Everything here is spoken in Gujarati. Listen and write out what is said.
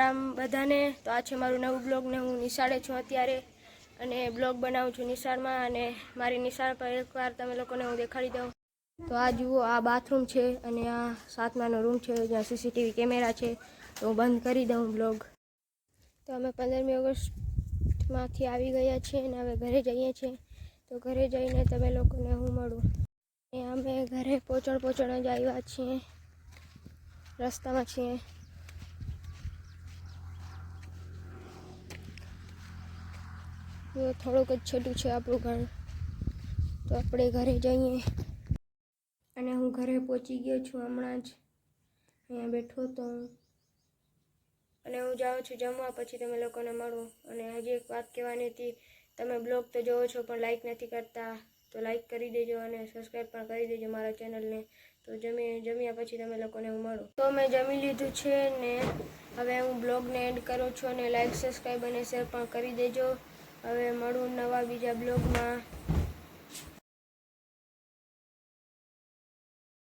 રામ બધાને. તો આ છે મારું નવું બ્લોગ ને હું નિશાળે છું અત્યારે અને બ્લોગ બનાવું છું નિશાળમાં અને મારી નિશાળ પર એકવાર તમે લોકોને હું દેખાડી દઉં. તો આ જુઓ, આ બાથરૂમ છે અને આ 7માનો રૂમ છે જ્યાં સીસીટીવી કેમેરા છે. તો હું બંધ કરી દઉં બ્લોગ. તો અમે 15મી ઓગસ્ટમાંથી આવી ગયા છીએ અને હવે ઘરે જઈએ છીએ. તો ઘરે જઈને તમે લોકોને હું મળું. એ અમે ઘરે પોચણ જ આવ્યા છીએ, રસ્તામાં છીએ. થોડુંક જ છેટું છે આપણું ઘર. તો આપણે ઘરે જઈએ. અને હું ઘરે પહોંચી ગયો છું હમણાં જ. અહીંયા બેઠો તો અને હું જાઉં છું જમવા, પછી તમે લોકોને મળું. અને હજી એક વાત કહેવાની હતી, તમે બ્લોગ તો જોવો છો પણ લાઈક નથી કરતા. તો લાઈક કરી દેજો અને સબસ્ક્રાઈબ પણ કરી દેજો મારા ચેનલને. તો જમ્યા પછી તમે લોકોને હું મળું. તો મેં જમી લીધું છે ને હવે હું બ્લોગને એન્ડ કરું છું અને લાઈક, સબસ્ક્રાઈબ અને શેર પણ કરી દેજો. હવે મળું નવા બીજા બ્લોગમાં.